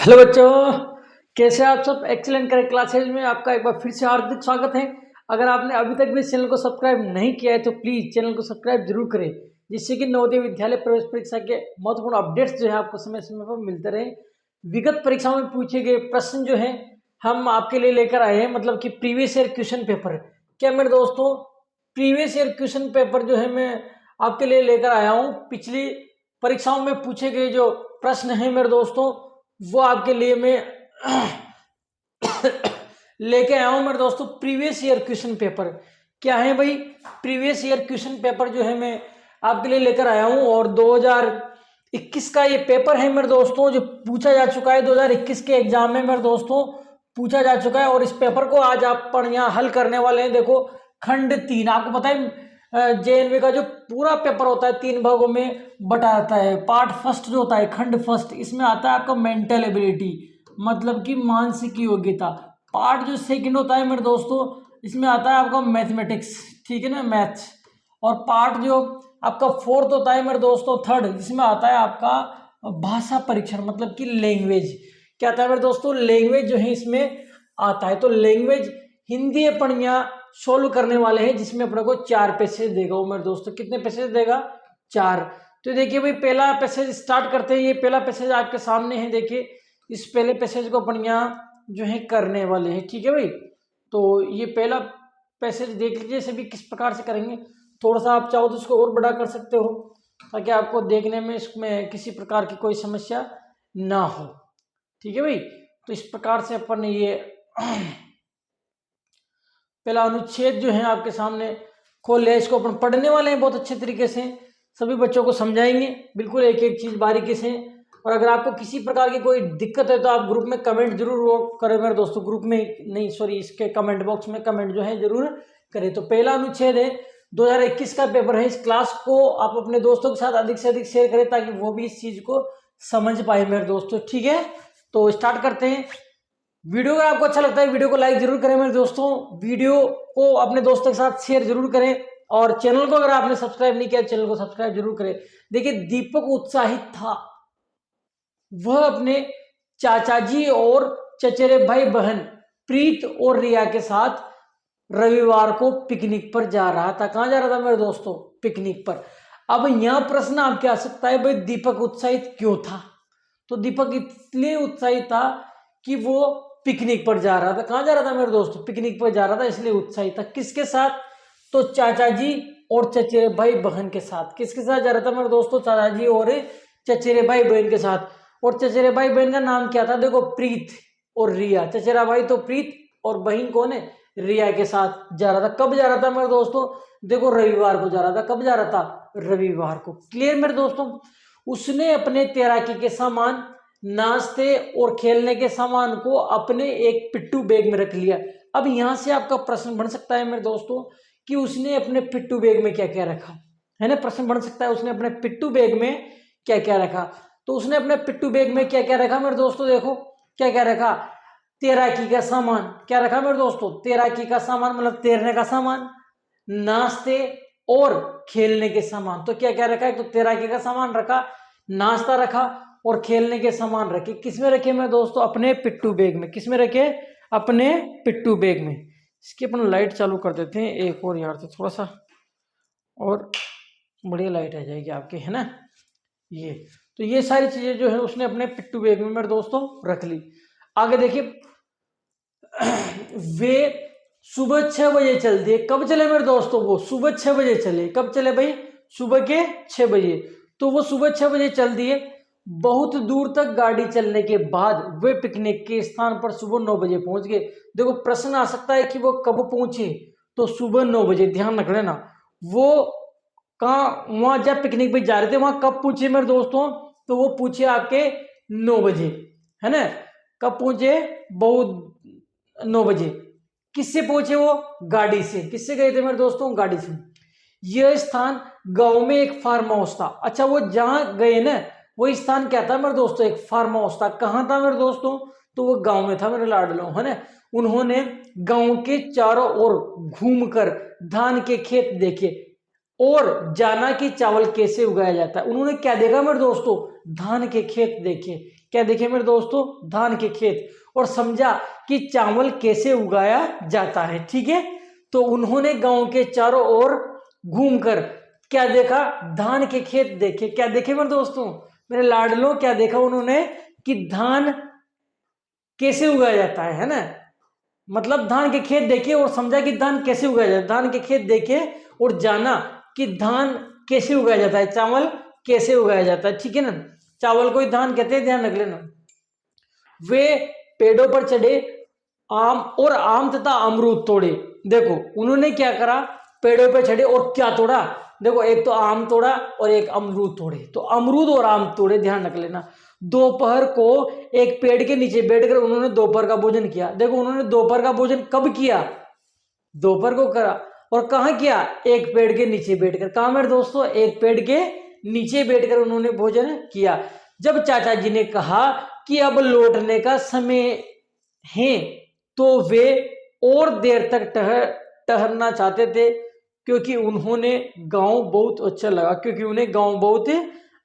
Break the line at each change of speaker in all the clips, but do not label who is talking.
Hello बच्चों, कैसे आप सब। एक्सीलेंट करेक्ट क्लासेज में आपका एक बार फिर से हार्दिक स्वागत है। अगर आपने अभी तक भी इस चैनल को सब्सक्राइब नहीं किया है तो प्लीज़ चैनल को सब्सक्राइब जरूर करें, जिससे कि नवोदय विद्यालय प्रवेश परीक्षा के महत्वपूर्ण अपडेट्स जो है आपको समय समय पर मिलते रहे। विगत परीक्षाओं में पूछे गए प्रश्न जो है हम आपके लिए लेकर आए हैं, मतलब कि प्रीवियस ईयर क्वेश्चन पेपर। क्या मेरे दोस्तों, प्रीवियस ईयर क्वेश्चन पेपर जो है मैं आपके लिए लेकर आया हूँ। पिछली परीक्षाओं में पूछे गए जो प्रश्न हैं मेरे दोस्तों, वो आपके लिए मैं लेके आया हूं मेरे दोस्तों। प्रीवियस ईयर क्वेश्चन पेपर क्या है भाई? प्रीवियस ईयर क्वेश्चन पेपर जो है मैं आपके लिए लेकर आया हूं, और 2021 का ये पेपर है मेरे दोस्तों, जो पूछा जा चुका है 2021 के एग्जाम में मेरे दोस्तों पूछा जा चुका है। और इस पेपर को आज आप यहाँ हल करने वाले हैं। देखो, खंड 3 आपको पता है, जेएनवी का जो पूरा पेपर होता है 3 भागों में बटा जाता है। पार्ट फर्स्ट जो होता है, खंड फर्स्ट, इसमें आता है आपका मेंटल एबिलिटी, मतलब कि मानसिक योग्यता। पार्ट जो सेकंड होता है मेरे दोस्तों, इसमें आता है आपका मैथमेटिक्स, ठीक है ना, मैथ्स। और पार्ट जो आपका फोर्थ होता है मेरे दोस्तों, थर्ड, जिसमें आता है आपका भाषा परीक्षण, मतलब कि लैंग्वेज। क्या आता है मेरे दोस्तों? लैंग्वेज जो है इसमें आता है। तो लैंग्वेज हिंदी अपन यहाँ सोल्व करने वाले हैं, जिसमें अपने को 4 पैसेज देगा वो मेरे दोस्तों। कितने पैसेज देगा? 4। तो देखिए भाई, पहला पैसेज स्टार्ट करते हैं। ये पहला पैसेज आपके सामने है, देखिए इस पहले पैसेज को अपन यहाँ जो है करने वाले हैं, ठीक है भाई। तो ये पहला पैसेज देख लीजिए सभी किस प्रकार से करेंगे। थोड़ा सा आप चाहो तो इसको और बड़ा कर सकते हो, ताकि आपको देखने में इसमें किसी प्रकार की कोई समस्या ना हो, ठीक है भाई। तो इस प्रकार से अपन ये पहला अनुच्छेद जो है आपके सामने खोल लिया। इसको अपन पढ़ने वाले हैं बहुत अच्छे तरीके से, सभी बच्चों को समझाएंगे बिल्कुल एक एक चीज बारीकी से। और अगर आपको किसी प्रकार की कोई दिक्कत है तो आप ग्रुप में कमेंट जरूर करें मेरे दोस्तों। ग्रुप में नहीं, सॉरी, इसके कमेंट बॉक्स में कमेंट जो है जरूर करें। तो पहला अनुच्छेद है, 2021 का पेपर है। इस क्लास को आप अपने दोस्तों के साथ अधिक से अधिक शेयर करें, ताकि वो भी इस चीज को समझ पाए मेरे दोस्तों, ठीक है। तो स्टार्ट करते हैं। वीडियो अगर आपको अच्छा लगता है वीडियो को लाइक जरूर करें मेरे दोस्तों। वीडियो को अपने दोस्तों के साथ शेयर जरूर करें, और चैनल को अगर आपने सब्सक्राइब नहीं किया, चैनल को सब्सक्राइब जरूर करें। देखिए, दीपक उत्साहित था। वह अपने चाचा जी और चचेरे भाई बहन प्रीत और रिया के साथ रविवार को पिकनिक पर जा रहा था। कहां जा रहा था मेरे दोस्तों? पिकनिक पर। अब यहां प्रश्न आपके आ सकता है, भाई दीपक उत्साहित क्यों था? तो दीपक इसलिए उत्साहित था कि वो पिकनिक पर जा रहा था। कहां जा रहा था मेरे दोस्तों? पिकनिक पर जा रहा था, इसलिए उत्साहित था। किसके साथ? तो चाचा जी और चचेरे भाई बहन के साथ। किसके साथ जा रहा था मेरे दोस्तों? चाचा जी और चचेरे भाई बहन के साथ। और चचेरे भाई बहन का नाम क्या था? देखो, प्रीत और रिया। चचेरा भाई तो प्रीत, और बहन कौन है? रिया के साथ जा रहा था। कब जा रहा था मेरे दोस्तों? देखो, रविवार को जा रहा था। कब जा रहा था? रविवार को। क्लियर मेरे दोस्तों? उसने अपने तैराकी के सामान, नाश्ते और खेलने के सामान को अपने एक पिट्ठू बैग में रख लिया। अब यहां से आपका प्रश्न बन सकता है मेरे दोस्तों कि उसने अपने पिट्ठू बैग में क्या क्या रखा, है ना। प्रश्न बन सकता है उसने अपने पिट्ठू बैग में क्या क्या रखा। तो उसने अपने पिट्ठू बैग में क्या क्या रखा मेरे दोस्तों? देखो क्या क्या रखा। तैराकी का सामान। क्या रखा मेरे दोस्तों? तैराकी का सामान, मतलब तैरने का सामान, नाश्ते और खेलने के सामान। तो क्या क्या रखा है? तो तैराकी का सामान रखा, नाश्ता रखा और खेलने के सामान रखे। किसमें रखे मेरे दोस्तों? अपने पिट्ठू बैग में। किसमें रखे? अपने पिट्ठू बैग में। इसकी अपन लाइट चालू कर देते हैं एक और, यार, तो थोड़ा सा और बढ़िया लाइट आ जाएगी आपके, है ना। ये तो ये सारी चीजें जो है उसने अपने पिट्ठू बैग में मेरे दोस्तों रख ली। आगे देखिए, वे सुबह 6 बजे चल दिए। कब चले मेरे दोस्तों? वो सुबह 6 बजे चले। कब चले भाई? सुबह के 6 बजे। तो वो सुबह 6 बजे चल दिए। बहुत दूर तक गाड़ी चलने के बाद वे पिकनिक के स्थान पर सुबह 9 बजे पहुंच गए। देखो, प्रश्न आ सकता है कि वो कब पहुंचे। तो सुबह 9 बजे, ध्यान रख लेना। वो कहाँ, वहां जब पिकनिक पे जा रहे थे वहां कब पूछे मेरे दोस्तों? तो वो पूछे आपके 9 बजे, है ना। कब पहुंचे? बहुत 9 बजे। किससे पहुंचे वो? गाड़ी से। किससे गए थे मेरे दोस्तों? गाड़ी से। यह स्थान गांव में एक फार्म हाउस था। अच्छा, वो जहां गए ना, वो स्थान क्या था मेरे दोस्तों? एक फार्म हाउस था। कहां था मेरे दोस्तों? तो वो गांव में था मेरे लाडलो, है ना। उन्होंने गांव के चारों ओर घूमकर धान के खेत देखे और जाना कि चावल कैसे उगाया जाता है। उन्होंने क्या देखा मेरे दोस्तों? धान के खेत देखे। क्या देखे मेरे दोस्तों, धान के खेत, और समझा कि चावल कैसे उगाया जाता है। ठीक है, तो उन्होंने गांव के चारों ओर घूमकर क्या देखा, धान के खेत देखे। क्या देखे मेरे दोस्तों, मेरे लाडलो, क्या देखा उन्होंने कि धान कैसे उगाया जाता है ना। मतलब धान के खेत देखे और समझा कि धान कैसे उगाया जाता है, धान के खेत देखे और जाना कि धान कैसे उगाया जाता है, चावल कैसे उगाया जाता है। ठीक है ना, चावल को ही धान कहते हैं, ध्यान रख लेना। वे पेड़ों पर चढ़े आम और आम तथा अमरूद तोड़े। देखो उन्होंने क्या करा, पेड़ों पर चढ़े और क्या तोड़ा, देखो एक तो आम तोड़ा और एक अमरूद तोड़े। तो अमरूद और आम तोड़े, ध्यान रख लेना। दोपहर को एक पेड़ के नीचे बैठकर उन्होंने दोपहर का भोजन किया। देखो उन्होंने दोपहर का भोजन कब किया, दोपहर को करा, और कहाँ किया, एक पेड़ के नीचे बैठकर। कहाँ मेरे दोस्तों, एक पेड़ के नीचे बैठकर उन्होंने भोजन किया। जब चाचा जी ने कहा कि अब लौटने का समय है, तो वे और देर तक ठहरना चाहते थे, क्योंकि उन्होंने गांव बहुत अच्छा लगा, क्योंकि उन्हें गांव बहुत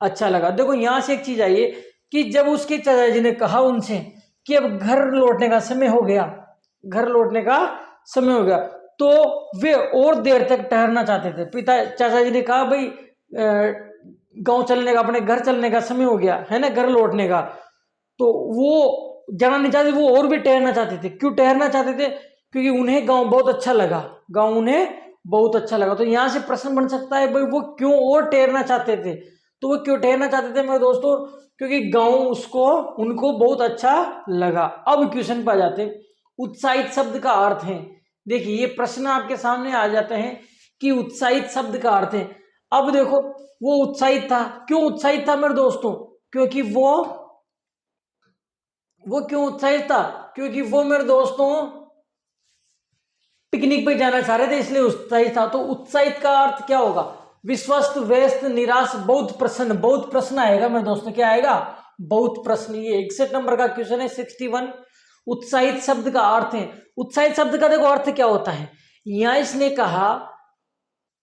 अच्छा लगा। देखो यहां से एक चीज आई है कि जब उसके चाचा जी ने कहा उनसे कि अब घर लौटने का समय हो गया, घर लौटने का समय हो गया, तो वे और देर तक ठहरना चाहते थे। पिता चाचा जी ने कहा भाई गांव चलने का, अपने घर चलने का समय हो गया है ना, घर लौटने का, तो वो जाना नहीं चाहते, वो और भी ठहरना चाहते थे। क्यों ठहरना चाहते थे, क्योंकि उन्हें गांव बहुत अच्छा लगा, गांव उन्हें बहुत अच्छा लगा। तो यहां से प्रश्न बन सकता है भाई वो क्यों और ठहरना चाहते थे, तो वो क्यों ठहरना चाहते थे मेरे दोस्तों, क्योंकि गांव उसको उनको बहुत अच्छा लगा। अब क्वेश्चन पर आ जाते हैं, उत्साहित शब्द का अर्थ है। देखिए ये प्रश्न आपके सामने आ जाते हैं कि उत्साहित शब्द का अर्थ है। अब देखो वो उत्साहित था, क्यों उत्साहित था मेरे दोस्तों, क्योंकि वो क्यों उत्साहित था, क्योंकि वो मेरे दोस्तों पिकनिक पे जाना चाह रहे थे, इसलिए उत्साहित था। तो उत्साहित का अर्थ क्या होगा, विश्वस्त, व्यस्त, निराश, बहुत प्रसन्न। बहुत प्रश्न आएगा मेरे दोस्तों, क्या आएगा, बहुत प्रश्न। ये 61 नंबर का क्वेश्चन है, 61। उत्साहित शब्द का अर्थ है, उत्साहित शब्द का देखो अर्थ क्या होता है। यहां इसने कहा,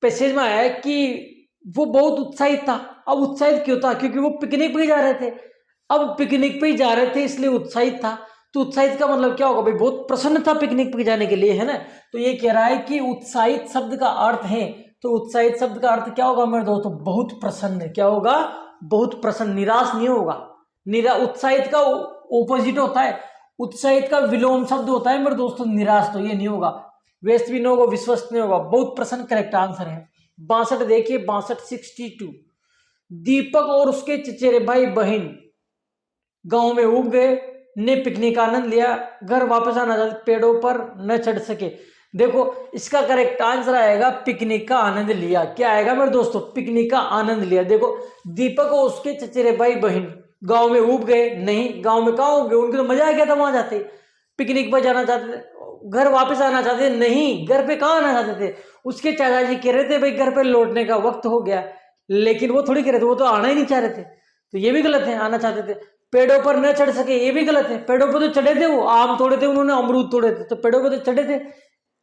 पैसेज में आया कि वो बहुत उत्साहित था। अब उत्साहित क्यों था, क्योंकि वो पिकनिक पे जा रहे थे। अब पिकनिक पे जा रहे थे इसलिए उत्साहित था। तो उत्साहित का मतलब क्या होगा भाई, बहुत प्रसन्न था पिकनिक पे जाने के लिए, है ना। तो ये कह रहा है कि उत्साहित शब्द का अर्थ है, तो उत्साहित शब्द का अर्थ क्या होगा मेरे दोस्तों, बहुत प्रसन्न। क्या होगा, बहुत प्रसन्न, निराश नहीं होगा। उत्साहित का ओपोजिट होता है, उत्साहित का विलोम शब्द होता है मेरे दोस्तों निराश, तो ये नहीं होगा। वेस्ट भी नहीं होगा, विश्वस्त नहीं होगा, बहुत प्रसन्न करेक्ट आंसर है। 62 देखिए, 62 62। दीपक और उसके चचेरे भाई बहन गांव में उग गए, ने पिकनिक का आनंद लिया, घर वापस आना चाहते, पेड़ों पर न चढ़ सके। देखो इसका करेक्ट आंसर आएगा पिकनिक का आनंद लिया। क्या आएगा मेरे दोस्तों, पिकनिक का आनंद लिया। देखो दीपक और उसके चचेरे भाई बहन गांव में उब गए, नहीं गांव में कहाँ उब गए, उनको तो मजा आ गया था वहां जाते, पिकनिक पर जाना चाहते थे, घर वापस आना चाहते थे, नहीं घर पे कहाँ आना चाहते थे। उसके चाचा जी कह रहे थे भाई घर पे लौटने का वक्त हो गया, लेकिन वो थोड़ी कह रहे थे, वो तो आना ही नहीं चाह रहे थे, तो ये भी गलत है, आना चाहते थे। पेड़ों पर न चढ़ सके, ये भी गलत है, पेड़ों पर तो चढ़े थे, वो आम तोड़े थे उन्होंने, अमरूद तोड़े थे, तो पेड़ों पर तो चढ़े थे।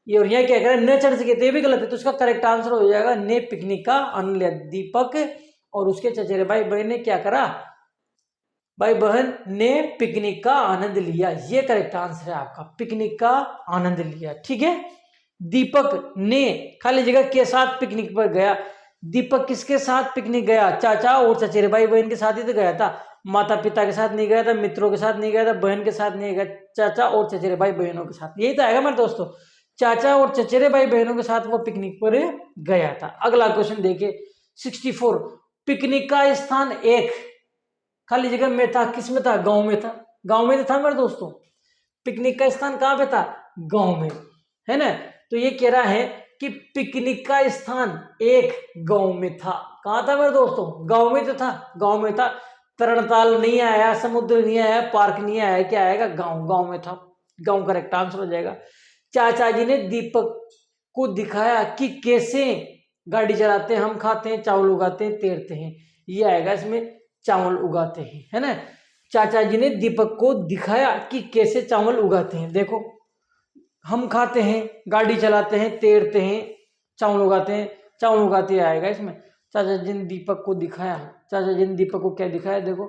ये और यहाँ क्या कह रहा है, न चढ़ सके, तो ये भी गलत है। तो इसका करेक्ट आंसर हो जाएगा ने पिकनिक का आनंद लिया। दीपक और उसके चचेरे भाई बहन ने क्या करा, भाई बहन ने पिकनिक का आनंद लिया, ये करेक्ट आंसर है आपका, पिकनिक का आनंद लिया। ठीक है, दीपक ने खाली जगह के साथ पिकनिक पर गया। दीपक किसके साथ पिकनिक गया, चाचा और चचेरे भाई बहन के साथ ही तो गया था, माता पिता के साथ नहीं गया था, मित्रों के साथ नहीं गया था, बहन के साथ नहीं गया, चाचा और चचेरे भाई बहनों के साथ, यही तो आएगा मेरे दोस्तों, चाचा और चचेरे भाई बहनों के साथ वो पिकनिक पर गया था। अगला क्वेश्चन देखिए 64। पिकनिक का स्थान एक खाली जगह में था, किस में था, गांव में था, गांव में तो था मेरे दोस्तों। पिकनिक का स्थान कहां पे था, गांव में, है ना। तो ये कह रहा है कि पिकनिक का स्थान एक गांव में था। कहां था मेरे दोस्तों, गांव में तो था, गांव में था। तरणताल नहीं आया, समुद्र नहीं आया, पार्क नहीं आया, क्या आएगा, गांव, गांव में था, गांव करेक्ट आंसर हो जाएगा। चाचा जी ने दीपक को दिखाया कि कैसे गाड़ी चलाते हैं, हम खाते हैं, चावल उगाते हैं, तैरते हैं, ये आएगा इसमें, चावल उगाते हैं, है ना। चाचा जी ने दीपक को दिखाया कि कैसे चावल उगाते हैं। देखो हम खाते हैं, गाड़ी चलाते हैं, तैरते हैं, चावल उगाते हैं, चावल उगाते आएगा इसमें। चाचा जी ने दीपक को दिखाया, चाचा जी ने दीपक को क्या दिखाया, देखो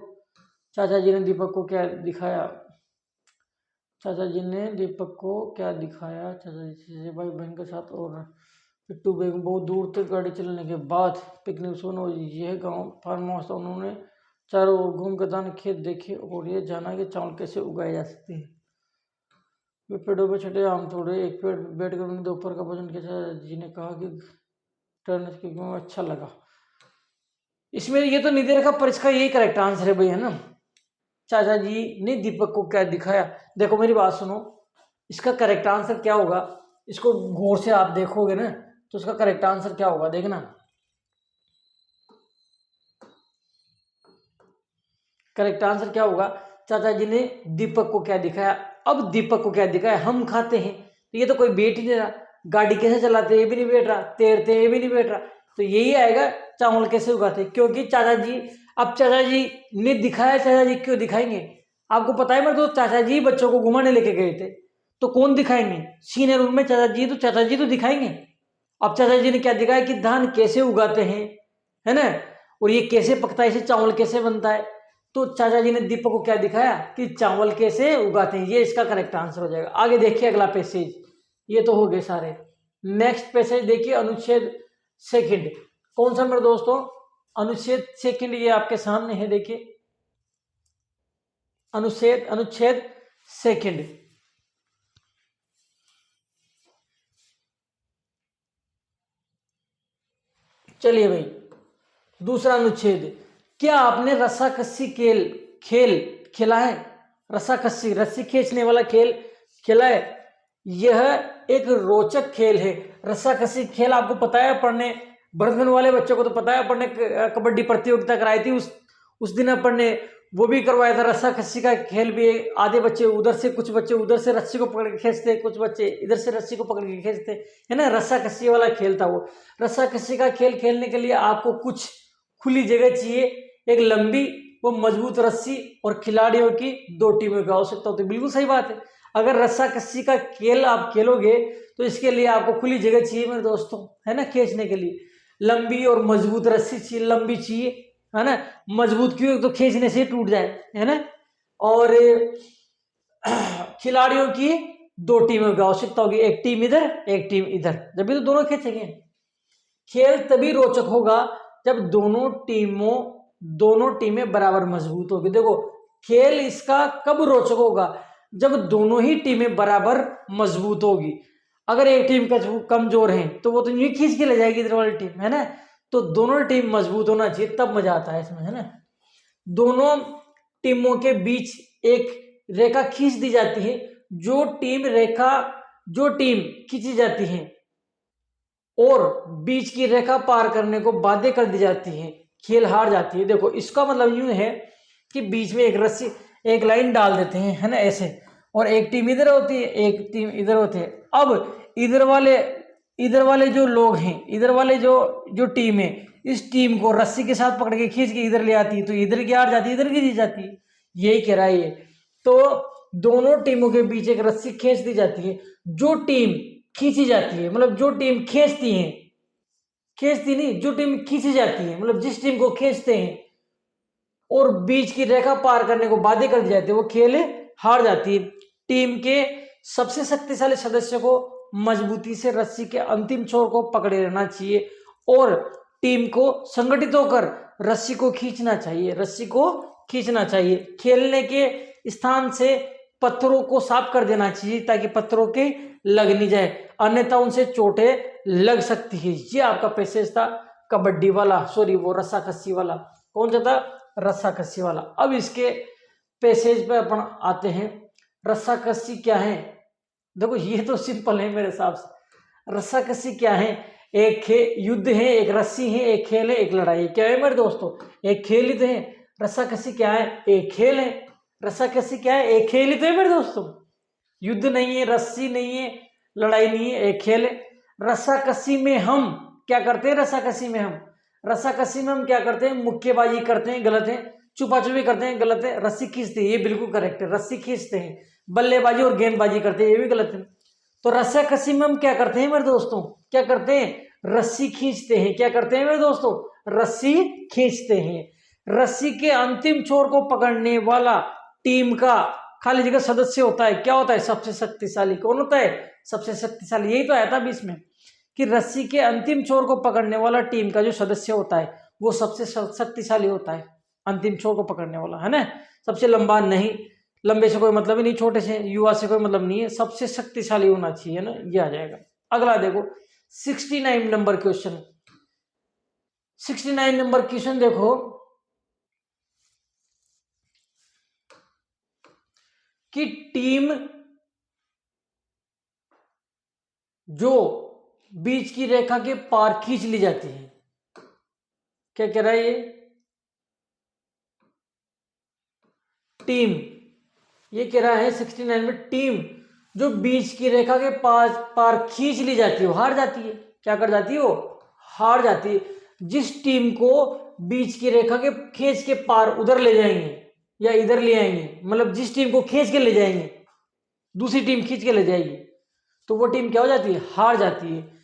चाचा जी ने दीपक को क्या दिखाया? चाचा जी ने दीपक को क्या दिखाया? चाचा जी भाई बहन के साथ और पिट्टू बेगम बहुत दूर तक गाड़ी चलने के बाद पिकनिक सुनो। यह गांव फार्म हाउस था। उन्होंने चारों ओर घूम कर धान खेत देखे और ये जाना कि चावल कैसे उगाए जा सकते हैं। वे पेड़ों पर छठे आम तोड़े। एक पेड़ पर बैठकर उन्होंने दोपहर का भोजन किया। चाचा जी ने कहा कि टर्न के अच्छा लगा। इसमें ये तो नहीं दे रखा पर इसका यही करेक्ट आंसर है भाई, है ना। चाचा जी ने दीपक को क्या दिखाया? देखो मेरी बात सुनो, इसका करेक्ट आंसर क्या होगा? इसको गौर से आप देखोगे ना तो इसका करेक्ट आंसर क्या होगा, देखना। करेक्ट आंसर क्या होगा? चाचा जी ने दीपक को क्या दिखाया। अब दीपक को क्या दिखाया? हम खाते हैं, तो ये तो कोई बैठ ही नहीं रहा। गाड़ी कैसे चलाते ये भी नहीं बैठ रहा, तैरते ये भी नहीं बैठ रहा, तो यही आएगा चावल कैसे उगाते। क्योंकि चाचा जी, अब चाचा जी ने दिखाया, चाचा जी क्यों दिखाएंगे? आपको पता है मेरे दोस्त, चाचा जी बच्चों को घुमाने लेके गए थे, तो कौन दिखाएंगे? सीनियर रूम में चाचा जी, तो चाचा जी तो दिखाएंगे। अब चाचा जी ने क्या दिखाया कि धान कैसे उगाते हैं, है ना, और ये कैसे पकता है, इसे चावल कैसे बनता है। तो चाचा जी ने दीपक को क्या दिखाया कि चावल कैसे उगाते हैं। ये इसका करेक्ट आंसर हो जाएगा। आगे देखिए अगला पैसेज। ये तो हो गए सारे। नेक्स्ट पैसेज देखिए, अनुच्छेद सेकंड। कौन सा मेरे दोस्तों? अनुच्छेद सेकंड, ये आपके सामने है, देखिए अनुच्छेद सेकंड। चलिए भाई, दूसरा अनुच्छेद। क्या आपने रस्साकस्सी खेल खेला है? रस्साकस्सी, रस्सी खींचने वाला खेल खेला है? यह एक रोचक खेल है। रस्साकस्सी खेल आपको पता है, पढ़ने बचपन वाले बच्चों को तो पता है, पढ़ने कबड्डी प्रतियोगिता कराई थी उस दिन अपन ने वो भी करवाया था। रस्साकस्सी का खेल भी, आधे बच्चे उधर से, कुछ बच्चे उधर से रस्सी को पकड़ के खींचते, कुछ बच्चे इधर से रस्सी को पकड़ के खींचते, है ना। रस्साकस्सी वाला खेल था वो। रस्साकस्सी का खेल खेलने के लिए आपको कुछ खुली जगह चाहिए, एक लंबी वो मजबूत रस्सी और खिलाड़ियों की 2 टीमों की आवश्यकता होती है। बिल्कुल सही बात है। अगर रस्साकस्सी का खेल आप खेलोगे तो इसके लिए आपको खुली जगह चाहिए मेरे दोस्तों, है ना, खींचने के लिए लंबी और मजबूत रस्सी चाहिए, लंबी चाहिए, है ना। मजबूत क्यों? तो खींचने से टूट जाए, है ना। और खिलाड़ियों की 2 टीमों की आवश्यकता होगी, एक टीम इधर एक टीम इधर, जब भी तो दोनों खींचेंगे। खेल तभी रोचक होगा जब दोनों टीमें बराबर मजबूत होगी। देखो खेल इसका कब रोचक होगा? जब दोनों ही टीमें बराबर मजबूत होगी। अगर एक टीम का कमजोर है तो वो तो यूं खींच के ले जाएगी इधर वाली टीम, है ना। तो दोनों टीम मजबूत होना चाहिए, तब मजा आता है इसमें, है ना। दोनों टीमों के बीच एक रेखा खींच दी जाती है। जो टीम खींची जाती है और बीच की रेखा पार करने को बाध्य कर दी जाती है, खेल हार जाती है। देखो इसका मतलब यूं है कि बीच में एक रस्सी, एक लाइन डाल देते हैं, है ना, ऐसे, और एक टीम इधर होती है, एक टीम इधर होती है। अब इधर वाले जो लोग हैं, इधर वाले जो टीम है, इस टीम को रस्सी के साथ पकड़ के खींच के इधर ले आती है, तो इधर की हार जाती है, इधर की जीत जाती है। यही कह रहा है ये। तो दोनों टीमों के बीच एक रस्सी खींच दी जाती है। जो टीम खींची जाती है, मतलब जो टीम खींचती नहीं, जो टीम खींची जाती है, मतलब जिस टीम को खींचते हैं और बीच की रेखा पार करने को बाध्य कर दी जाती है, वो खेल हार जाती है। टीम के सबसे शक्तिशाली सदस्य को मजबूती से रस्सी के अंतिम छोर को पकड़े रहना चाहिए और टीम को संगठित होकर रस्सी को खींचना चाहिए। खेलने के स्थान से पत्थरों को साफ कर देना चाहिए ताकि पत्थरों के लग नहीं जाए, अन्यथा उनसे चोटें लग सकती है। ये आपका पैसेज था कबड्डी वाला, सॉरी वो रस्साकस्सी वाला। कौन सा था? रस्साकस्सी वाला। अब इसके पैसेज पे अपन आते हैं। रस्साकस्सी क्या है? देखो ये तो सिंपल है मेरे हिसाब से। रस्साकस्सी क्या है? एक युद्ध है, एक रस्सी है, एक खेल है, एक लड़ाई। क्या है मेरे दोस्तों? एक खेल ही तो है। रस्साकस्सी क्या है? एक खेल है। रस्साकस्सी क्या है? एक खेल ही तो है मेरे दोस्तों। युद्ध नहीं है, रस्सी नहीं है, लड़ाई नहीं है, एक खेल है। रस्साकस्सी में हम क्या करते हैं? रस्साकस्सी में हम क्या करते हैं? मुक्केबाजी करते हैं, गलत है। छुपा छुपी करते हैं, गलत है। रस्सी खींचते हैं, ये बिल्कुल करेक्ट है, रस्सी खींचते हैं। बल्लेबाजी और गेंदबाजी करते हैं, ये भी गलत है। तो रस्साकस्सी में हम क्या करते हैं मेरे दोस्तों? क्या करते हैं? रस्सी खींचते हैं। क्या करते हैं मेरे दोस्तों? रस्सी खींचते हैं। रस्सी के अंतिम छोर को पकड़ने वाला टीम का खाली जगह सदस्य होता है। क्या होता है? सबसे शक्तिशाली। कौन होता है? सबसे शक्तिशाली। यही तो आया था बीच में कि रस्सी के अंतिम छोर को पकड़ने वाला टीम का जो सदस्य होता है वो सबसे शक्तिशाली होता है। अंतिम छोर को पकड़ने वाला, है ना। सबसे लंबा नहीं, लंबे से कोई मतलब ही नहीं, छोटे से युवा से कोई मतलब नहीं है, सबसे शक्तिशाली होना चाहिए ना, ये आ जाएगा। अगला देखो 69 नंबर क्वेश्चन। 69 नंबर क्वेश्चन देखो कि टीम जो बीच की रेखा के पार खींच ली जाती है। क्या कह रहा है ये? टीम, ये कह रहा है 69 में, टीम जो बीच की रेखा के पार खींच ली जाती है, हार जाती है। क्या कर जाती है? वो हार जाती है। जिस टीम को बीच की रेखा के खींच के पार उधर ले जाएंगे या इधर ले आएंगे, मतलब जिस टीम को खींच के ले जाएंगे दूसरी टीम खींच के ले जाएगी, तो वो टीम क्या हो जाती है? हार जाती है।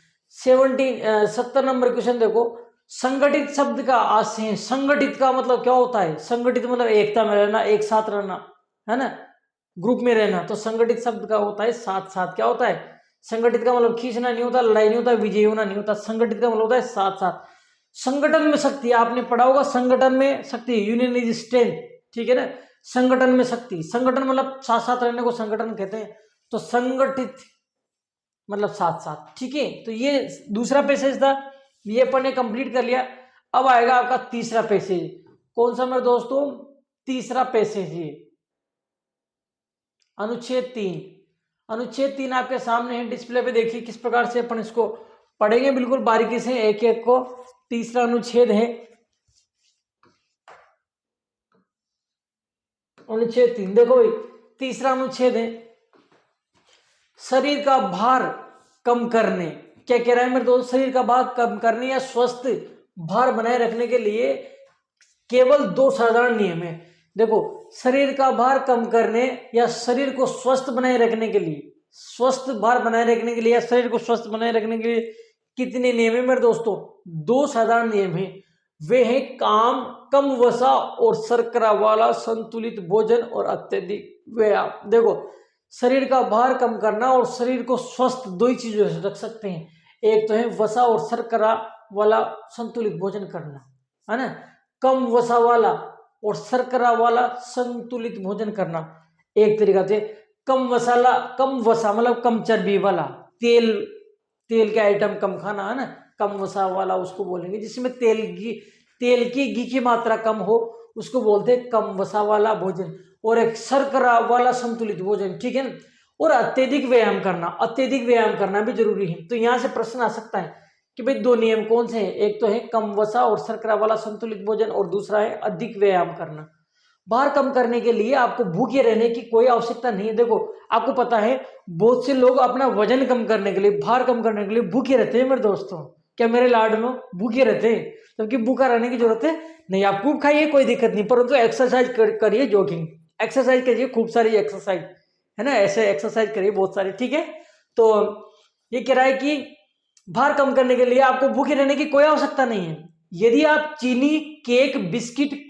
70 नंबर क्वेश्चन देखो, संगठित शब्द का आशय। संगठित का मतलब क्या होता है? संगठित मतलब एकता में रहना, एक साथ रहना, है ना, ग्रुप में रहना। तो संगठित शब्द का होता है साथ साथ। क्या होता है? संगठित का मतलब खींचना नहीं होता, लड़ाई नहीं होता, विजयी होना नहीं होता। संगठित का मतलब होता है साथ साथ। संगठन में शक्ति, आपने पढ़ा होगा संगठन में शक्ति, यूनियन इज स्ट्रेंथ, ठीक है ना। संगठन में शक्ति, संगठन मतलब साथ साथ रहने को संगठन कहते हैं। तो संगठित मतलब साथ साथ, ठीक है। तो ये दूसरा पैसेज था, ये अपन ने कंप्लीट कर लिया। अब आएगा आपका तीसरा पैसेज। कौन सा मेरे दोस्तों? तीसरा पैसेज ये अनुच्छेद 3। अनुच्छेद 3 आपके सामने है डिस्प्ले पे, देखिए किस प्रकार से अपन इसको पढ़ेंगे बिल्कुल बारीकी से एक एक को। तीसरा अनुच्छेद है अनुच्छेद 3। देखो भाई, तीसरा अनुच्छेद है शरीर का भार कम करने। क्या कह रहा है मेरे दोस्त? शरीर का भार कम करने या स्वस्थ भार बनाए रखने के लिए केवल 2 साधारण नियम है। देखो, शरीर का भार कम करने या शरीर को स्वस्थ बनाए रखने के लिए, स्वस्थ भार बनाए रखने के लिए या शरीर को स्वस्थ बनाए रखने के लिए कितने नियम है मेरे दोस्तों? 2 साधारण नियम है। वे हैं कम वसा और शर्करा वाला संतुलित भोजन और अत्यधिक व्यायाम। देखो, शरीर का भार कम करना और शरीर को स्वस्थ, दो ही चीजों से रख सकते हैं। एक तो है वसा और शर्करा वाला संतुलित भोजन करना, है ना। कम वसा वाला और शर्करा वाला संतुलित भोजन करना एक तरीका से। कम वसा मतलब कम चर्बी वाला, तेल के आइटम कम खाना, है ना। कम वसा वाला उसको बोलेंगे जिसमें तेल की घी की मात्रा कम हो, उसको बोलते हैं कम वसा वाला भोजन। और एक शर्करा वाला संतुलित भोजन, ठीक है ना। और अत्यधिक व्यायाम करना भी जरूरी है। तो यहां से प्रश्न आ सकता है कि भाई 2 नियम कौन से हैं? एक तो है कम वसा और शर्करा वाला संतुलित भोजन और दूसरा है अधिक व्यायाम करना। भार कम करने के लिए आपको भूखे रहने की कोई आवश्यकता नहीं है। देखो, आपको पता है बहुत से लोग अपना वजन कम करने के लिए, भार कम करने के लिए भूखे रहते हैं मेरे दोस्तों। क्या मेरे लाडलो भूखे रहते हैं? क्योंकि भूखा रहने की जरूरत है नहीं। आप खूब खाइए, कोई दिक्कत नहीं, परंतु एक्सरसाइज करिए, जॉगिंग एक्सरसाइज करिए, खूब सारी एक्सरसाइज, है ना, ऐसे एक्सरसाइज करिए बहुत सारी, ठीक है। तो ये कह रहा है कि भार कम करने के लिए आपको भूखे रहने की कोई आवश्यकता नहीं है। यदि आप चीनी, केक, बिस्किट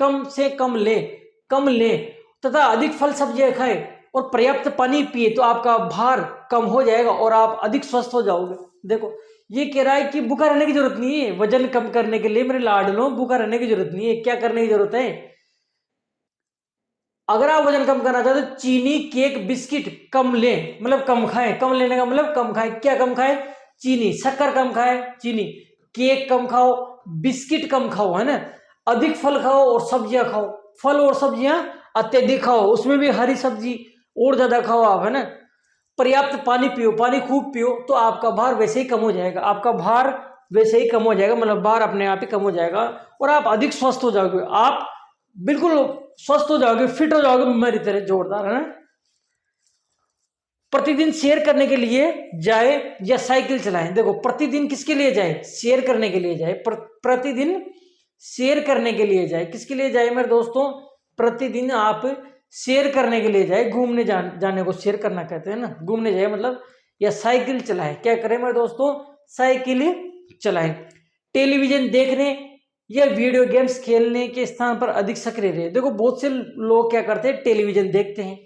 कम ले तथा अधिक फल सब्जियां खाएं और पर्याप्त पानी पिए तो आपका भार कम हो जाएगा और आप अधिक स्वस्थ हो जाओगे। देखो, ये कह रहा है कि भूखा रहने की जरूरत नहीं है। वजन कम करने के लिए मेरे लाडलो भूखा रहने की जरूरत नहीं है। क्या करने की जरूरत है? अगर आप वजन कम करना चाहते हो तो चीनी, केक, बिस्किट कम ले, मतलब कम खाएं। कम लेने का मतलब कम खाएं। क्या कम खाएं? चीनी, शक्कर कम खाएं, चीनी, केक कम खाओ, बिस्किट कम खाओ, है ना। अधिक फल खाओ और सब्जियां खाओ, फल और सब्जियां अत्यधिक खाओ, उसमें भी हरी सब्जी और ज्यादा खाओ आप, है ना। पर्याप्त पानी पियो, पानी खूब पियो, तो आपका भार वैसे ही कम हो जाएगा। आपका भार वैसे ही कम हो जाएगा, मतलब भार अपने आप ही कम हो जाएगा और आप अधिक स्वस्थ हो जाओगे। आप बिल्कुल स्वस्थ हो जाओगे, फिट हो जाओगे मेरी तरह, जोरदार, है ना। प्रतिदिन शेयर करने के लिए जाए या साइकिल चलाएं। देखो, प्रतिदिन किसके लिए जाए? शेयर करने के लिए जाए। प्रतिदिन शेयर करने के लिए जाए, किसके लिए जाए मेरे दोस्तों? प्रतिदिन आप शेयर करने के लिए जाए, घूमने जाने को शेयर करना कहते हैं ना, घूमने जाए मतलब। या साइकिल चलाए, क्या करें मेरे दोस्तों? साइकिल चलाएं। टेलीविजन देखने ये वीडियो गेम्स खेलने के स्थान पर अधिक सक्रिय रहे। देखो बहुत से लोग क्या करते हैं, टेलीविजन देखते हैं,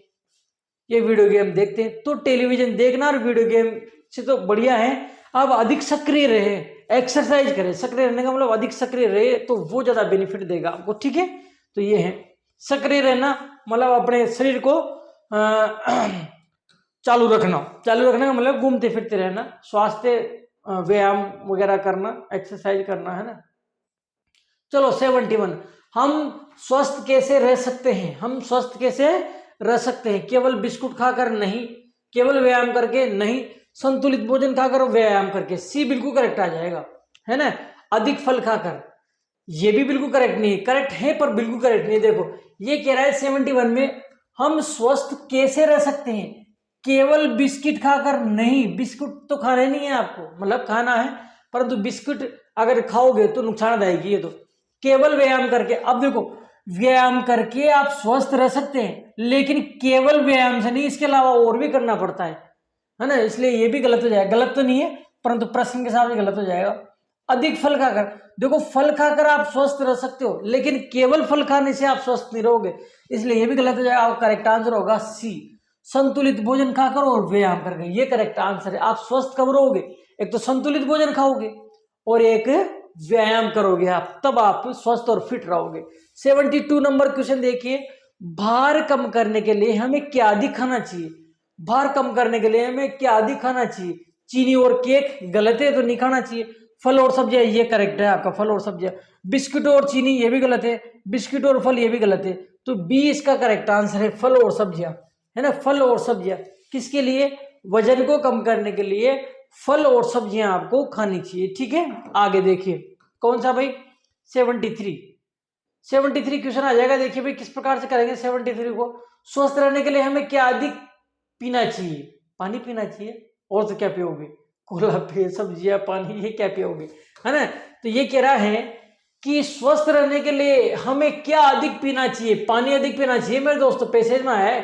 ये वीडियो गेम देखते हैं, तो टेलीविजन देखना और वीडियो गेम से तो बढ़िया है आप अधिक सक्रिय रहे, एक्सरसाइज करें। सक्रिय रहने का मतलब अधिक सक्रिय रहे तो वो ज्यादा बेनिफिट देगा आपको, ठीक है। तो ये है सक्रिय रहना, मतलब अपने शरीर को चालू रखना का मतलब घूमते फिरते रहना, स्वास्थ्य व्यायाम वगैरह करना, एक्सरसाइज करना, है ना। चलो 71, हम स्वस्थ कैसे रह सकते हैं, हम स्वस्थ कैसे रह सकते हैं, केवल बिस्कुट खाकर नहीं, केवल व्यायाम करके नहीं, संतुलित भोजन खाकर और व्यायाम करके। सी बिल्कुल करेक्ट आ जाएगा, है ना। अधिक फल खाकर, ये भी बिल्कुल करेक्ट नहीं है, करेक्ट है पर बिल्कुल करेक्ट नहीं। देखो ये कह रहा है 71 में, हम स्वस्थ कैसे रह सकते हैं, केवल बिस्किट खाकर नहीं। बिस्कुट तो खाने नहीं है आपको, मतलब खाना है, परंतु बिस्कुट अगर खाओगे तो नुकसानदायक है ये तो। केवल व्यायाम करके, अब देखो व्यायाम करके आप स्वस्थ रह सकते हैं, लेकिन केवल व्यायाम से नहीं, इसके अलावा और भी करना पड़ता है ना, इसलिए ये भी गलत हो जाएगा। गलत तो नहीं है परंतु प्रश्न के सामने गलत हो जाएगा। अधिक फल खाकर, देखो फल खाकर आप स्वस्थ रह सकते हो, लेकिन केवल फल खाने से आप स्वस्थ नहीं रहोगे, इसलिए ये भी गलत हो जाएगा। आपका करेक्ट आंसर होगा सी, संतुलित भोजन खाकर और व्यायाम करके, ये करेक्ट आंसर है। आप स्वस्थ कब रहोगे, एक तो संतुलित भोजन खाओगे और एक व्यायाम करोगे आप, तब आप स्वस्थ और फिट रहोगे। 72 नंबर क्वेश्चन देखिए, भार कम करने के लिए हमें क्या अधिक खाना चाहिए, भार कम करने के लिए हमें क्या अधिक खाना चाहिए। चीनी और केक गलत है, तो नहीं खाना चाहिए। फल और सब्जियां, ये करेक्ट है आपका, फल और सब्जियां। बिस्किट और चीनी, ये भी गलत है। बिस्किट और फल, ये भी गलत है। तो बी इसका करेक्ट आंसर है, फल और सब्जियां, है ना। फल और सब्जियां किसके लिए, वजन को कम करने के लिए फल और सब्जियां आपको खानी चाहिए, ठीक है। आगे देखिए कौन सा भाई, 73 क्वेश्चन आ जाएगा। देखिए भाई किस प्रकार से करेंगे 73 को। स्वस्थ रहने के लिए हमें क्या अधिक पीना चाहिए, पानी पीना चाहिए, और तो क्या पियोगे, कोला पे सब्जियां पानी, ये क्या पियोगे, है ना। तो ये कह रहा है कि स्वस्थ रहने के लिए हमें क्या अधिक पीना चाहिए, पानी अधिक पीना चाहिए। मेरे दोस्तों पैसेज में है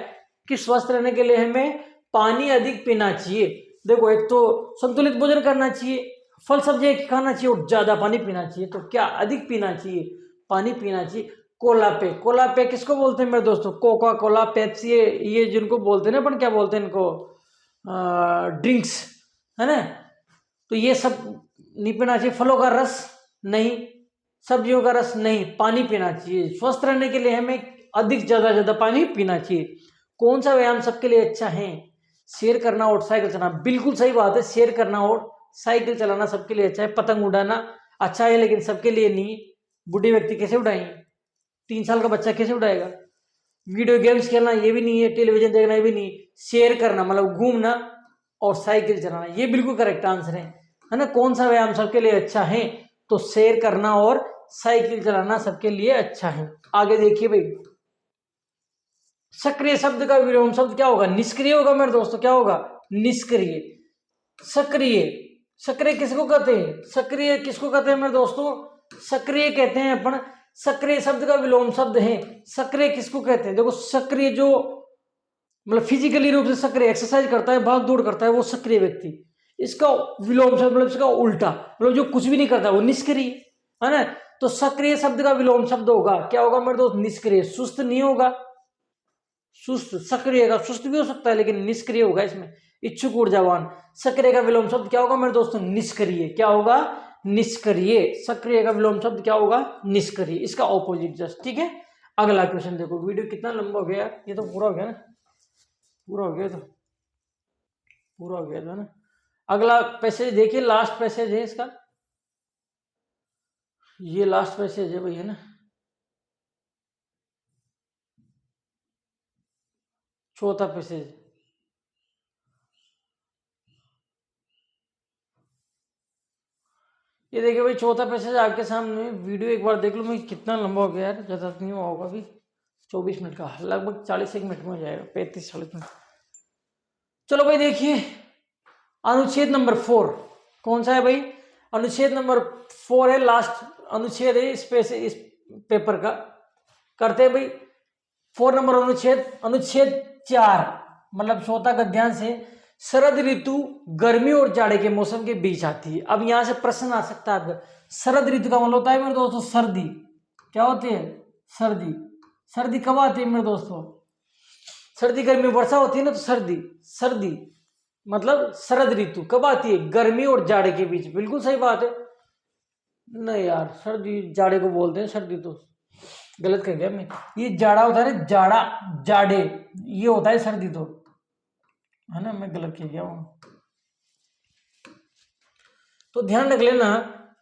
कि स्वस्थ रहने के लिए हमें पानी अधिक पीना चाहिए। देखो एक तो संतुलित भोजन करना चाहिए, फल सब्जियां खाना चाहिए और ज्यादा पानी पीना चाहिए। तो क्या अधिक पीना चाहिए, पानी पीना चाहिए। कोला पे किसको बोलते हैं मेरे दोस्तों, कोका कोला, पेप्सी, ये जिनको बोलते हैं ना अपन, क्या बोलते हैं इनको, ड्रिंक्स, है ना। तो ये सब नहीं पीना चाहिए। फलों का रस नहीं, सब्जियों का रस नहीं, पानी पीना चाहिए। स्वस्थ रहने के लिए हमें अधिक ज्यादा पानी पीना चाहिए। कौन सा व्यायाम सबके लिए अच्छा है, शेयर करना और साइकिल चलाना। बिल्कुल सही बात है, शेयर करना और साइकिल चलाना सबके लिए अच्छा है। पतंग उड़ाना अच्छा है, लेकिन सबके लिए नहीं। बुढ़े व्यक्ति कैसे उड़ाएंगे, 3 साल का बच्चा कैसे उड़ाएगा। वीडियो गेम्स खेलना ये भी नहीं है, टेलीविजन देखना ये भी नहीं। शेयर करना मतलब घूमना और साइकिल चलाना, ये बिल्कुल करेक्ट आंसर है ना। कौन सा व्यायाम सबके लिए अच्छा है, तो शेयर करना और साइकिल चलाना सबके लिए अच्छा है। आगे देखिए भाई, सक्रिय शब्द का विलोम शब्द क्या होगा, निष्क्रिय होगा मेरे दोस्तों। क्या होगा, निष्क्रिय। सक्रिय, सक्रिय किसको कहते हैं, सक्रिय किसको कहते हैं मेरे दोस्तों, सक्रिय कहते हैं अपन। सक्रिय शब्द का विलोम शब्द है, सक्रिय किसको कहते हैं। देखो सक्रिय जो मतलब फिजिकली रूप से सक्रिय, एक्सरसाइज करता है, भाग दौड़ करता है, वो सक्रिय व्यक्ति। इसका विलोम शब्द मतलब इसका उल्टा, मतलब जो कुछ भी नहीं करता वो निष्क्रिय, है ना। तो सक्रिय शब्द का विलोम शब्द होगा, क्या होगा मेरे दोस्त, निष्क्रिय। सुस्त नहीं होगा, सुस्त, सक्रिय का सुस्त भी हो सकता है लेकिन निष्क्रिय होगा इसमें। इच्छुक ऊर्जावान, सक्रिय का विलोम शब्द क्या होगा मेरे दोस्तों, निष्क्रिय। क्या होगा, निष्क्रिय। सक्रिय का विलोम शब्द क्या होगा, निष्क्रिय, इसका ऑपोजिट जस्ट, ठीक है। अगला क्वेश्चन देखो, वीडियो कितना लंबा हो गया, ये तो पूरा हो गया ना, पूरा हो गया तो, पूरा हो गया था ना। अगला पैसेज देखिए, लास्ट पैसेज है इसका, ये लास्ट पैसेज है भाई, है ना। चौथा पैसेज, ये देखिए भाई चौथा पैसेज आपके सामने। वीडियो एक बार देख लो, मैं कितना लंबा हो गया यार, ज़्यादा नहीं हुआ होगा अभी, 24 मिनट का, लगभग 40 मिनट में हो जाएगा, 35-40 मिनट। चलो भाई देखिए, अनुच्छेद नंबर 4 कौन सा है भाई, अनुच्छेद नंबर 4 है, लास्ट अनुच्छेद है इस पेपर का। करते हैं भाई 4 नंबर अनुच्छेद, अनुच्छेद 4 मतलब श्रोता गद्यांश है। शरद ऋतु गर्मी और जाड़े के मौसम के बीच आती है। अब यहां से प्रश्न आ सकता है आपका, शरद ऋतु का मतलब होता है मेरे दोस्तों सर्दी। क्या होती है? सर्दी। सर्दी कब आती है मेरे दोस्तों? सर्दी गर्मी वर्षा होती है ना, तो सर्दी। सर्दी मतलब शरद ऋतु कब आती है? गर्मी और जाड़े के बीच। बिल्कुल सही बात है। नहीं यार, सर्दी जाड़े को बोलते हैं, सर्दी तो गलत कह गया मैं। ये जाड़ा होता है ना, जाड़ा, जाड़े, ये होता है सर्दी तो, है ना, मैं गलत कह गया हूँ। तो ध्यान रख लेना,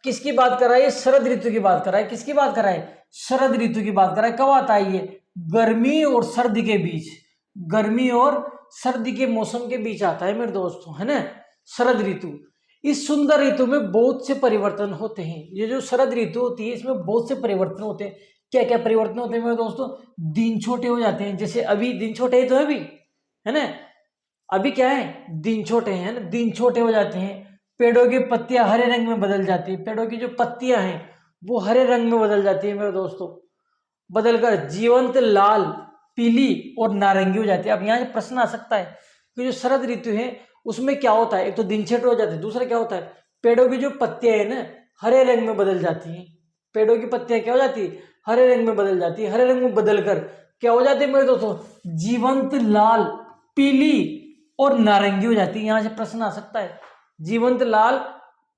किसकी बात कर रहा है ये? शरद ऋतु की बात कर रहा है। किसकी बात कर रहा है? शरद ऋतु की बात कर रहा है। कब आता है ये? गर्मी और सर्दी के बीच। गर्मी और सर्दी के मौसम के बीच आता है मेरे दोस्तों, है ना, शरद ऋतु। इस सुंदर ऋतु में बहुत से परिवर्तन होते हैं। ये जो शरद ऋतु होती है इसमें बहुत से परिवर्तन होते हैं। क्या क्या परिवर्तन होते हैं मेरे दोस्तों? दिन छोटे हो जाते हैं, जैसे अभी दिन छोटे ही तो है अभी, है ना, अभी क्या है, दिन छोटे हैं ना, दिन छोटे हो जाते हैं। पेड़ों की पत्तियां हरे रंग में बदल जाती है। पेड़ों की जो पत्तियां हैं वो हरे रंग में बदल जाती है मेरे दोस्तों, बदलकर जीवंत लाल, पीली और नारंगी हो जाती है। अब यहाँ से प्रश्न आ सकता है कि जो शरद ऋतु है उसमें क्या होता है? एक तो दिन छोटे हो जाते हैं, दूसरा क्या होता है, पेड़ों की जो पत्तियां है ना हरे रंग में बदल जाती हैं। पेड़ों की पत्तियां क्या हो जाती है? हरे रंग में बदल जाती है। हरे रंग में बदलकर क्या हो जाती है मेरे दोस्तों? जीवंत लाल, पीली और नारंगी हो जाती है। यहां से प्रश्न आ सकता है, जीवंत लाल,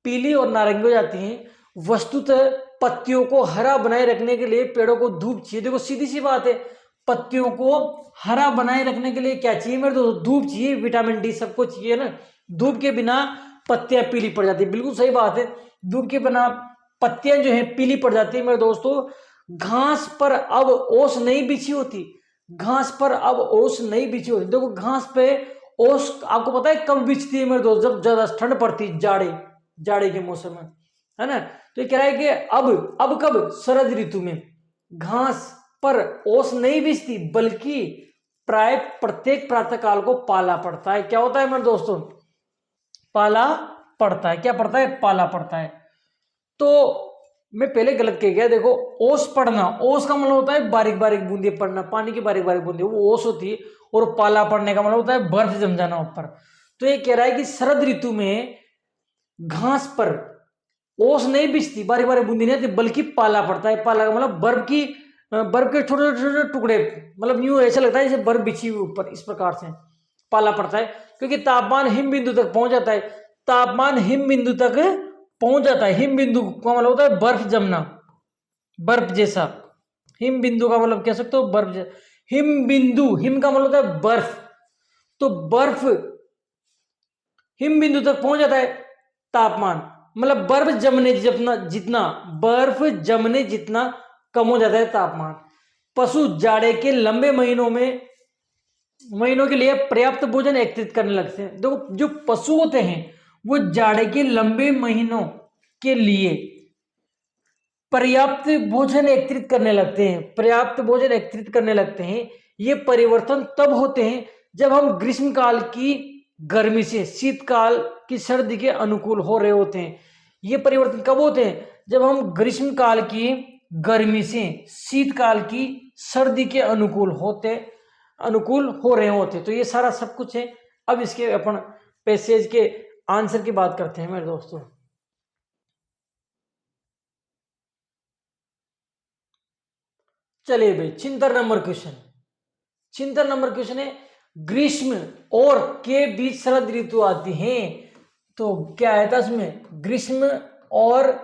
पीली और नारंगी हो जाती हैं। वस्तुतः पत्तियों को हरा बनाए रखने के लिए पेड़ों को धूप चाहिए। देखो सीधी सी बात है, पत्तियों को हरा बनाए रखने के लिए क्या चाहिए मेरे दोस्तों? धूप चाहिए, विटामिन डी सबको चाहिए ना। धूप के बिना पत्तियां पीली पड़ जाती है। बिल्कुल सही बात है, धूप के बिना पत्तियां जो है पीली पड़ जाती है मेरे दोस्तों। घास पर अब ओस नहीं बिछी होती। घास पर अब ओस नहीं बिछी होती। देखो घास पे ओस आपको पता है कब बिछती है मेरे दोस्त? जब ज्यादा ठंड पड़ती है, जाड़े, जाड़े के मौसम में, है ना। तो ये कह रहा है कि अब कब? शरद ऋतु में घास पर ओस नहीं बिछती, बल्कि प्राय प्रत्येक प्रातः काल को पाला पड़ता है। क्या होता है मेरे दोस्तों? पाला पड़ता है। क्या पड़ता है? पाला पड़ता है। तो मैं पहले गलत कह गया। देखो ओस पड़ना, ओस का मतलब होता है बारीक बारीक बूंदे पड़ना, पानी की बारीक बारीक बूंदे, वो ओस होती है। और पाला पड़ने का मतलब होता है बर्फ जम जाना ऊपर। तो ये कह रहा है कि शरद ऋतु में घास पर ओस नहीं बिछती, बारीक बारीक बूंदी नहीं आती, बल्कि पाला पड़ता है। पाला का मतलब बर्फ के छोटे छोटे टुकड़े, मतलब यूं ऐसा लगता है जैसे बर्फ बिछी हुई ऊपर, इस प्रकार से पाला पड़ता है। क्योंकि तापमान हिम बिंदु तक पहुंच जाता है। तापमान हिम बिंदु तक पहुंच जाता है। हिम बिंदु का मतलब होता है बर्फ जमना, बर्फ जैसा। हिम बिंदु का मतलब कह सकते हो बर्फ जैसा। हिम बिंदु, हिम का मतलब होता है बर्फ। तो बर्फ हिम बिंदु तक पहुंच जाता है तापमान, मतलब बर्फ जमने जितना जितना बर्फ जमने जितना कम हो जाता है तापमान। पशु जाड़े के लंबे महीनों के लिए पर्याप्त भोजन एकत्रित करने लगते हैं। देखो जो पशु होते हैं वो जाड़े के लंबे महीनों के लिए पर्याप्त भोजन एकत्रित करने लगते हैं। पर्याप्त भोजन एकत्रित करने लगते हैं। ये परिवर्तन तब होते हैं जब हम ग्रीष्मकाल की गर्मी से शीतकाल की सर्दी के अनुकूल हो रहे होते हैं। ये परिवर्तन कब होते हैं? जब हम ग्रीष्मकाल की गर्मी से शीतकाल की सर्दी के अनुकूल हो रहे होते। तो ये सारा सब कुछ है। अब इसके अपन पैसेज के आंसर की बात करते हैं मेरे दोस्तों। चलिए भाई, चिंतन नंबर क्वेश्चन है, ग्रीष्म और के बीच शरद ऋतु आती है। तो क्या आया था उसमें? ग्रीष्म और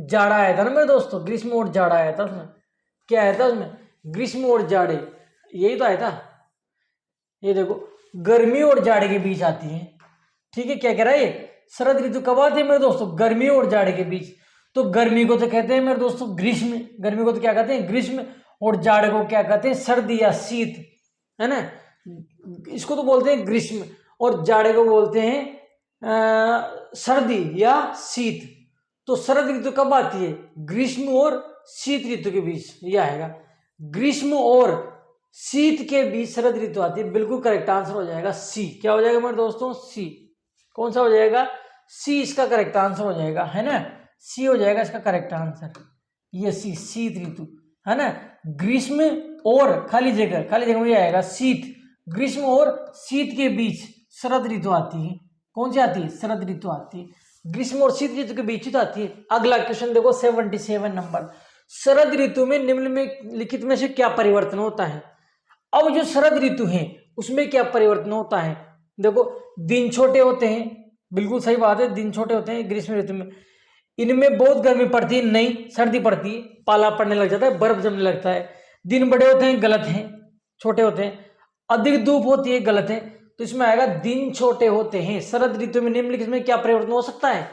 जाड़ा आया था ना मेरे दोस्तों। ग्रीष्म और जाड़ा आया था उसमें। क्या आया था उसमें? ग्रीष्म और जाड़े, यही तो आया था। ये देखो, गर्मी और जाड़े के बीच आती है। ठीक है, क्या कह रहा है ये? शरद ऋतु कब आती है मेरे दोस्तों? गर्मी और जाड़े के बीच। तो गर्मी को तो कहते हैं मेरे दोस्तों ग्रीष्म, गर्मी को तो क्या कहते हैं? ग्रीष्म। और जाड़े को क्या कहते हैं? सर्दी या शीत, है ना। इसको तो बोलते हैं ग्रीष्म, और जाड़े को बोलते हैं सर्दी या शीत। तो शरद ऋतु कब आती है? ग्रीष्म और शीत ऋतु के बीच, ये आएगा। ग्रीष्म और शीत के बीच शरद ऋतु आती है। बिल्कुल करेक्ट आंसर हो जाएगा सी। क्या हो जाएगा मेरे दोस्तों? सी। कौन सा हो जाएगा? सी इसका करेक्ट आंसर हो जाएगा, है ना। सी हो जाएगा इसका करेक्ट आंसर। ये सी, शीत ऋतु, है ना। ग्रीष्म और खाली जगह में ये आएगा शीत। ग्रीष्म और शीत के बीच शरद ऋतु आती है। कौन सी आती है? शरद ऋतु आती है। ग्रीष्म और शीत ऋतु के बीच तो आती है। अगला क्वेश्चन देखो 77 नंबर, शरद ऋतु में निम्न में लिखित में से क्या परिवर्तन होता है? अब जो शरद ऋतु है उसमें क्या परिवर्तन होता है? देखो, दिन छोटे होते हैं, बिल्कुल सही बात है, दिन छोटे होते हैं ग्रीष्म ऋतु में। इनमें बहुत गर्मी पड़ती है, नहीं, सर्दी पड़ती है, पाला पड़ने लग जाता है, बर्फ जमने लगता है। दिन बड़े होते हैं, गलत है, छोटे होते हैं। अधिक धूप होती है, गलत है। तो इसमें आएगा दिन छोटे होते हैं। शरद ऋतु में निम्नलिखित में क्या परिवर्तन हो सकता है?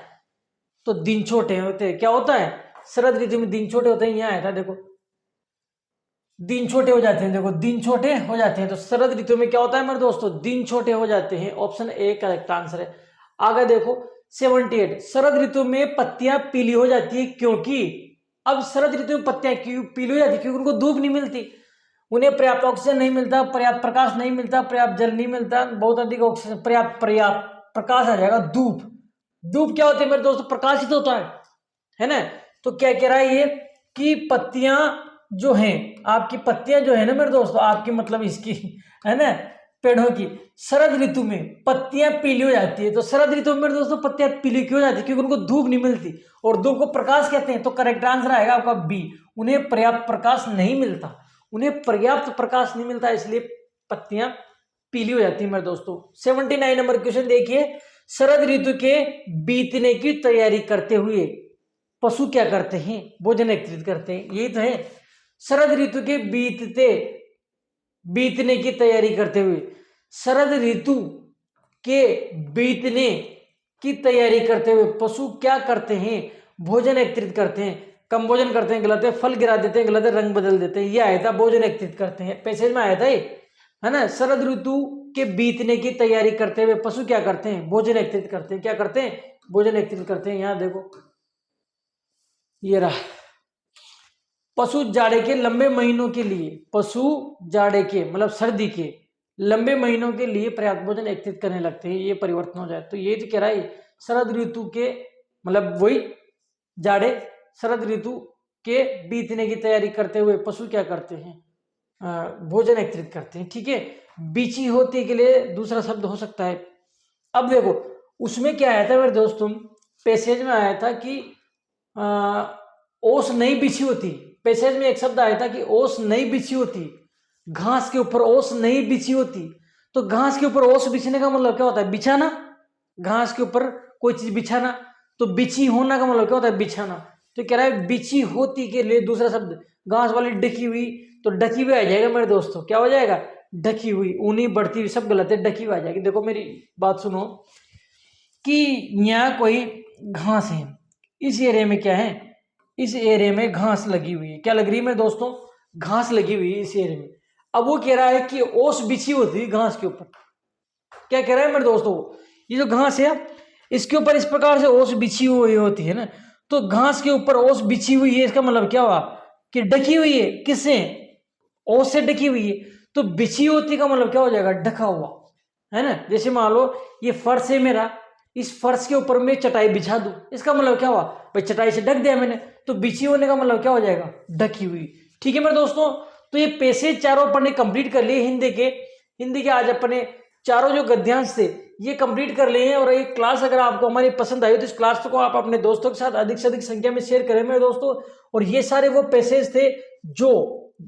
तो दिन छोटे होते हैं। क्या होता है? शरद ऋतु में दिन छोटे होते हैं। यहाँ आया था, देखो, दिन छोटे हो जाते हैं। देखो, दिन छोटे हो जाते हैं। तो शरद ऋतु में क्या होता है मेरे दोस्तों? दिन छोटे हो जाते हैं। ऑप्शन ए करेक्ट आंसर है। आगे देखो 78, शरद ऋतु में पत्तियां पीली हो जाती है क्योंकि, अब शरद ऋतु में पत्तियां क्यों पीली हो जाती है? क्योंकि उनको धूप नहीं मिलती, उन्हें पर्याप्त ऑक्सीजन नहीं मिलता, पर्याप्त प्रकाश नहीं मिलता, पर्याप्त जल नहीं मिलता, बहुत अधिक ऑक्सीजन, पर्याप्त प्रकाश आ जाएगा, धूप। धूप क्या होती है मेरे दोस्तों? प्रकाशित होता है ना? तो क्या कह रहा है ये कि पत्तियां जो हैं, आपकी पत्तियां जो है ना मेरे दोस्तों, आपकी मतलब इसकी है ना, पेड़ों की, शरद ऋतु में पत्तियां पीली हो जाती है। तो शरद ऋतु में मेरे दोस्तों पत्तियां पीली क्यों हो जाती है? क्योंकि उनको धूप नहीं मिलती, और धूप को प्रकाश कहते हैं। तो करेक्ट आंसर आएगा आपका बी, उन्हें पर्याप्त प्रकाश नहीं मिलता, उन्हें पर्याप्त प्रकाश नहीं मिलता, इसलिए पत्तियां पीली हो जाती है मेरे दोस्तों। 79 नंबर क्वेश्चन देखिए, शरद ऋतु के बीतने की तैयारी करते हुए पशु क्या करते हैं? भोजन एकत्रित करते हैं। यही तो है, शरद ऋतु के बीतने की तैयारी करते हुए, शरद ऋतु के बीतने की तैयारी करते हुए पशु क्या करते हैं? भोजन एकत्रित करते हैं। कम भोजन करते हैं, गलत है। फल गिरा देते हैं, गलत है। रंग बदल देते हैं, ये आया था। भोजन एकत्रित करते हैं, पैसेज में आया था ये, है ना। शरद ऋतु के बीतने की तैयारी करते हुए पशु क्या करते हैं? भोजन एकत्रित करते हैं। क्या करते हैं? भोजन एकत्रित करते हैं। यहां देखो, ये रहा, पशु जाड़े के लंबे महीनों के लिए, पशु जाड़े के मतलब सर्दी के लंबे महीनों के लिए पर्याप्त भोजन एकत्रित करने लगते हैं। ये परिवर्तन हो जाए तो ये जो कह रहा है, शरद ऋतु के मतलब वही जाड़े, शरद ऋतु के बीतने की तैयारी करते हुए पशु क्या करते हैं? भोजन एकत्रित करते हैं। ठीक है, बीची होती के लिए दूसरा शब्द हो सकता है। अब देखो, उसमें क्या आया था मेरे दोस्तों, पैसेज में आया था कि ओस नहीं बिछी होती। पैसेज में एक शब्द आया था कि ओस नहीं बिछी होती, घास के ऊपर ओस नहीं बिछी होती। तो घास के ऊपर ओस बिछने का मतलब क्या होता है? बिछाना। घास के ऊपर कोई चीज बिछाना। तो बिछी होना का मतलब क्या होता है? बिछाना। तो कह रहा है बिछी होती के लिए दूसरा शब्द, घास वाली ढकी हुई, तो ढकी हुई आ जाएगा मेरे दोस्तों। क्या हो जाएगा? ढकी हुई। ऊनी, बढ़ती हुई, सब गलत है, ढकी हुई आ जाएगी। देखो मेरी बात सुनो कि यहाँ कोई घास है, इस एरिया में क्या है? इस एरिया में घास लगी हुई है। क्या लग रही है मेरे दोस्तों? घास लगी हुई है इस एरिया में। अब वो कह रहा है कि ओस बिछी होती है घास के ऊपर। क्या कह रहा है मेरे दोस्तों? ये जो घास है इसके ऊपर इस प्रकार से ओस बिछी हुई होती है ना, तो घास के ऊपर ओस बिछी हुई है, इसका मतलब क्या हुआ? कि ढकी हुई है। किससे? ओस से ढकी हुई है। तो बिछी होती का मतलब क्या हो जाएगा? ढका हुआ, है ना। जैसे मान लो ये फर्श है मेरा, इस फर्श के ऊपर मैं चटाई बिछा दूं, इसका मतलब क्या हुआ? भाई चटाई से ढक दिया मैंने, तो बिछी होने का मतलब क्या हो जाएगा? ढकी हुई। ठीक है मेरे दोस्तों, तो ये पैसेज चारों अपने कंप्लीट कर लिए हिंदी के आज अपने चारों जो गद्यांश थे ये कंप्लीट कर लिए हैं। और ये क्लास अगर आपको हमारी पसंद आई तो इस क्लास को आप अपने दोस्तों के साथ अधिक से अधिक संख्या में शेयर करें मेरे दोस्तों। और ये सारे वो पैसेज थे जो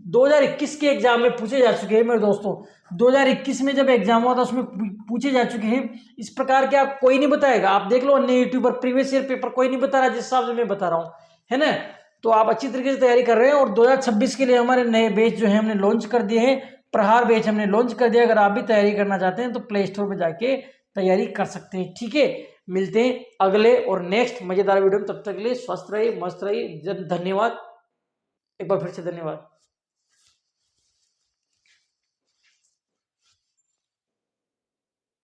2021 के एग्जाम में पूछे जा चुके हैं मेरे दोस्तों। 2021 में जब एग्जाम हुआ था उसमें पूछे जा चुके हैं। इस प्रकार के आप कोई नहीं बताएगा, आप देख लो अन्य यूट्यूबर, प्रीवियस ईयर पेपर कोई नहीं बता रहा जिस हिसाब से मैं बता रहा हूँ, है ना। तो आप अच्छी तरीके से तैयारी कर रहे हैं। और 2026 के लिए हमारे नए बैच जो है हमने लॉन्च कर दिए हैं, प्रहार बैच हमने लॉन्च कर दिया। अगर आप भी तैयारी करना चाहते हैं तो प्ले स्टोर पर जाके तैयारी कर सकते हैं। ठीक है, मिलते हैं अगले और नेक्स्ट मजेदार वीडियो में। तब तक के लिए स्वस्थ रहिए, मस्त रहिए। धन्यवाद, एक बार फिर से धन्यवाद।